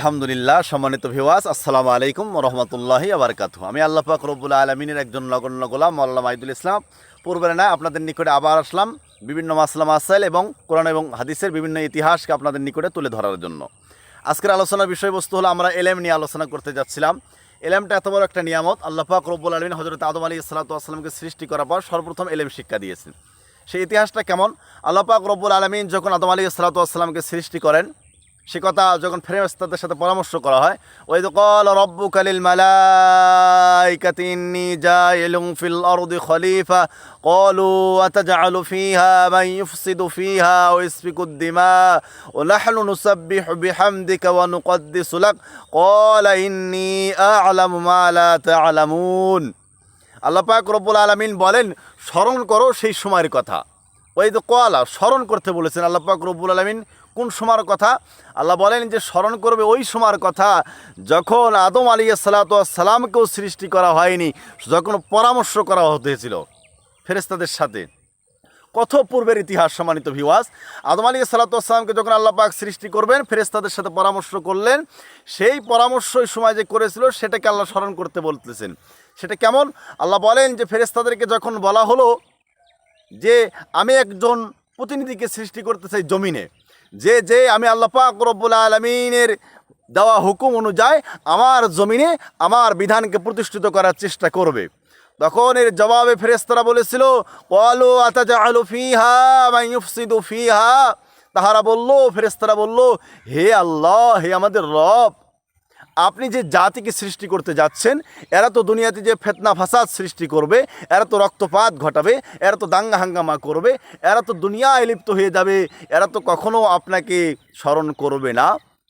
আলহামদুলিল্লাহ। সম্মানিত ভিউয়ার্স, আসসালামু আলাইকুম ওয়া রাহমাতুল্লাহি ওয়া বারাকাতুহু। আমি আল্লাহ পাক রব্বুল আলামিনের একজন নগণ্য গোলাম মাওলানা মাহিদুল ইসলাম। পূর্বের না আপনাদের নিকটে আবার আসলাম বিভিন্ন মাসলা মাসাইল এবং কোরআন এবং হাদিসের বিভিন্ন ইতিহাসকে আপনাদের নিকটে তুলে ধরার জন্য। আজকের আলোচনার বিষয়বস্তু হলো আমরা এলেম নিয়ে আলোচনা করতে যাচ্ছিলাম। এলেমটা এত বড় একটা নিয়ামত। আল্লাহ পাক রব্বুল আলামিন হযরত আদম আলাইহিস সালাতু ওয়াস সালামকে সৃষ্টি করার পর সর্বপ্রথম এলেম শিক্ষা দিয়েছেন। সেই ইতিহাসটা কেমন? আল্লাহ পাক রব্বুল আলামিন যখন আদম আলাইহিস সালাতু ওয়াস সালামকে সৃষ্টি করেন, সে কথা যখন ফেরেশতাদের সাথে পরামর্শ করা হয়, ওয়াইদ ক্বালা রাব্বুকা লিল মালাইকাতি ইন্নী জাইলুন ফিল আরদি খলিফা ক্বালু আতাজআলু ফিহা মান ইউফসিদু ফিহা ওয়া ইসফিকুদ দিমা ওয়া নাহনু নুসাব্বিহু বিহামদিকা ওয়া নুকদ্দিসু লাক ক্বালা ইন্নী আ'লামু মা লা তা'লামুন। আল্লাহ পাক রব্বুল আলামিন বলেন, স্মরণ করো সেই সময়ের কথা। ওয়াইদ ক্বালা, স্মরণ করতে বলেছেন আল্লাহ পাক রব্বুল আলামিন। কোন সময়ের কথা? আল্লাহ বলেন যে স্মরণ করবে ওই সময়ের কথা যখন আদম আলাইহিস সালাতু ওয়াস সালামকেও সৃষ্টি করা হয়নি, যখন পরামর্শ করা হতেছিল ফেরেশতাদের সাথে। কত পূর্বের ইতিহাস সম্মানিত ভিউয়ার্স। আদম আলাইহিস সালাতু ওয়াস সালামকে যখন আল্লাহ পাক সৃষ্টি করবেন, ফেরেশতাদের সাথে পরামর্শ করলেন। সেই পরামর্শ ওই সময় যে করেছিল সেটাকে আল্লাহ স্মরণ করতে বলতেছেন। সেটা কেমন? আল্লাহ বলেন যে ফেরেশতাদেরকে যখন বলা হলো যে আমি একজন প্রতিনিধিকে সৃষ্টি করতে চাই জমিনে, যে আমি আল্লাহ পাক রব্বুল আলামিনের দেওয়া হুকুম অনুযায়ী আমার জমিনে আমার বিধানকে প্রতিষ্ঠিত করার চেষ্টা করবে। তখন এর জবাবে ফেরেশতারা বলেছিল, ক্বালু আতাজআলু ফিহা মান ইউফসিদু ফিহা। তাহারা বলল, ফেরেশতারা বলল, হে আল্লাহ, হে আমাদের রব, আপনি যে জাতিকে সৃষ্টি করতে যাচ্ছেন, এরা তো দুনিয়াতে যে ফিতনা ফাসাদ সৃষ্টি করবে, এরা তো রক্তপাত ঘটাবে, এরা তো দাঙ্গা হাঙ্গামা করবে, এরা তো দুনিয়ায় লিপ্ত হয়ে যাবে, এরা তো কখনো আপনাকে স্মরণ করবে না।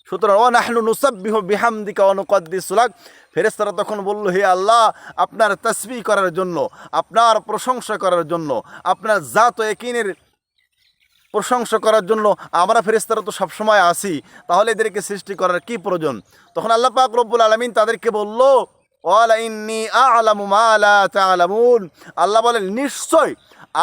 সুতরাং ওয়া নাহনু নুসাব্বিহু বিহামদিকা ওয়া নুকদ্দিসু লাক। ফেরেশতারা তখন বলল, হে আল্লাহ, আপনার তাসবিহ করার জন্য, আপনার প্রশংসা করার জন্য, আপনার জাত ও ইয়াকিনের প্রশংসা করার জন্য আমরা ফেরেশতারা তো সবসময় আসি, তাহলে এদেরকে সৃষ্টি করার কি প্রয়োজন? তখন আল্লাহ পাক রব্বুল আলামিন তাদেরকে বলল, ক্বালা ইন্নী আ'লামু মা লা তা'লামুন। আল্লাহ বলেন, নিশ্চয়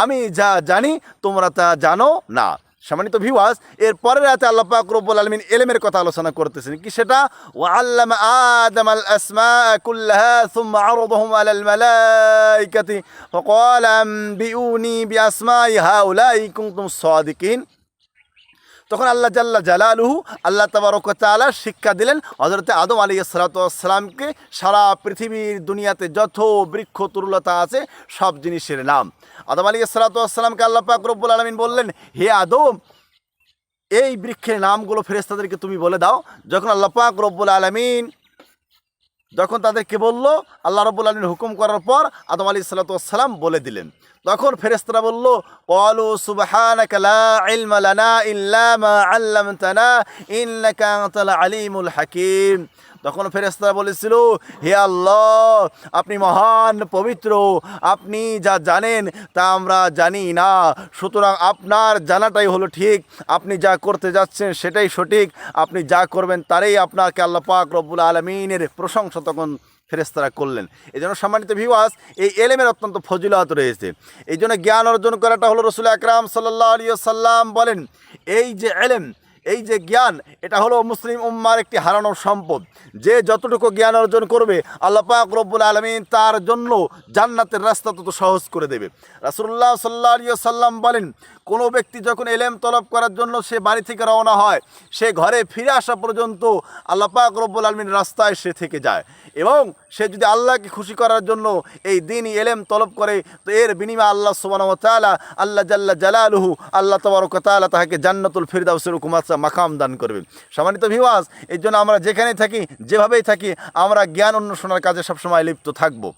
আমি যা জানি তোমরা তা জানো না। সম্মানিত ভিউয়ার্স, এর পরের আয়াতে আল্লাহ পাক রব্বুল আলামিন ইলমের কথা আলোচনা করতেছেন। কি সেটা? ওয়া আল্লামা আদম আল আসমাআ কুল্লাহা সুম্মা আরাদাহুম আলাল মালাইকাতি ফাকালা আনবিউনি বিআসমাই হাউলাই ইন কুনতুম সাদিকিন। তখন আল্লাহ জাল্লা জালালুহু, আল্লাহ তাবারক ওয়া তাআলা শিক্ষা দিলেন হযরত আদম আলাইহিস সালাতু ওয়াস সালামকে সারা পৃথিবীর দুনিয়াতে যত বৃক্ষ তরুলতা আছে সব জিনিসের নাম। আদম আলাইহিস সালাতু ওয়াস সালামকে আল্লাহ পাক রব্বুল আলামিন বললেন, হে আদম, এই বৃক্ষের নামগুলো ফেরেশতাদেরকে তুমি বলে দাও। যখন আল্লাহ পাক রব্বুল আলামিন যখন তাদেরকে বলল, আল্লাহ রাব্বুল আলামিন হুকুম করার পর আদম আলাইহিস সালাতু ওয়াস সালাম বলে দিলেন। তখন ফেরেশতারা বলল, ক্বালু সুবহানাকা লা ইলমা লানা ইল্লা মা আল্লামতানা ইন্নাকা আনতাল আলিমুল হাকীম। তখন ফেরেশতারা বলেছিল, হে আল্লাহ, আপনি মহান পবিত্র, আপনি যা জানেন তা আমরা জানি না, সুতরাং আপনার জানাটাই হলো ঠিক, আপনি যা করতে যাচ্ছেন সেটাই সঠিক, আপনি যা করবেন তারই আপনাকে আল্লাহ পাক রব্বুল আলামিনের প্রশংসা তখন ফেরেশতারা করলেন। এই জন্য সম্মানিত ভিউয়ার্স, এই এলেমের অত্যন্ত ফজিলত রয়েছে। এই জন্য জ্ঞান অর্জন করাটা হলো রাসূল আকরাম সাল্লাল্লাহু আলাইহি ওয়াসাল্লাম বলেন, এই যে এলেম, এই যে জ্ঞান, এটা হলো মুসলিম উম্মার একটি হারানো সম্পদ। যে যতটুকু জ্ঞান অর্জন করবে আল্লাহ পাক রব্বুল আলামিন তার জন্য জান্নাতের রাস্তা তত সহজ করে দেবে। রাসূলুল্লাহ সাল্লাল্লাহু আলাইহি ওয়াসাল্লাম বলেন, কোনো ব্যক্তি যখন এলেম তলব করার জন্য সে বাড়ি থেকে রওনা হয়, সে ঘরে ফিরে আসা পর্যন্ত আল্লাহ পাক রব্বুল আলামিন রাস্তায় সে থেকে যায়, এবং সে যদি আল্লাহকে খুশি করার জন্য এই দ্বীনি এলেম তলব করে, তো এর বিনিময়ে আল্লাহ সুবহানাহু ওয়া তাআলা, আল্লাহ জাল্লা জালালুহু, আল্লাহ তাবারক ওয়া তাআলা তাকে জান্নাতুল ফিরদাউসের মাকাম দান করবে। সম্মানিত ভিউয়ার্স, এই জন্য আমরা যেখানে থাকি, যেভাবেই থাকি, আমরা জ্ঞান অন্বেষণের কাজে সবসময় লিপ্ত থাকবো।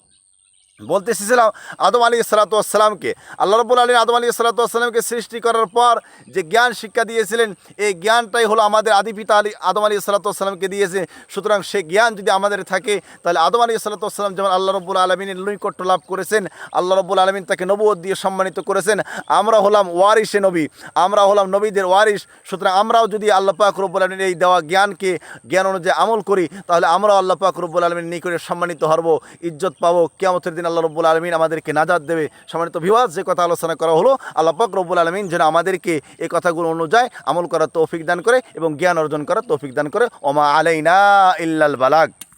বলতে এসেছিলাম আদম আলাইহিস সালাতু ওয়াস সালামকে আল্লাহ রাব্বুল আলামিন আদম আলাইহিস সালাতু ওয়াস সালামকে সৃষ্টি করার পর যে জ্ঞান শিক্ষা দিয়েছিলেন, এই জ্ঞানটাই হলো আমাদের আদি পিতা আদম আলাইহিস সালাতু ওয়াস সালামকে দিয়েছে। সুতরাং সেই জ্ঞান যদি আমাদের থাকে, তাহলে আদম আলাইহিস সালাতু ওয়াস সালাম যেমন আল্লাহ রাব্বুল আলামিনের নৈকট্য লাভ করেছেন, আল্লাহ রাব্বুল আলামিন তাকে নবুয়ত দিয়ে সম্মানিত করেছেন, আমরা হলাম ওয়ারিসে নবী, আমরা হলাম নবীদের ওয়ারিস। সুতরাং আমরাও যদি আল্লাহ পাক রব্বুল আলামিনের এই দেওয়া জ্ঞান অনুযায়ী আমল করি, তাহলে আমরাও আল্লাহ পাক রব্বুল আলামিনের নিকটে সম্মানিত হব, ইজ্জত পাবো, কিয়ামতের দিন আল্লাহ রব্বুল আলমিন আমাদেরকে নাজাত দেবে। সম্মানিত ভিউয়ার্স, যে কথা আলোচনা করা হলো, আল্লাহ পাক রব্বুল আলমিন যেন আমাদেরকে এই কথাগুলো অনুযায়ী আমল করার তৌফিক দান করে এবং জ্ঞান অর্জন করার তৌফিক দান করে। ওমা আলাইনা ইল্লাল বালাগ।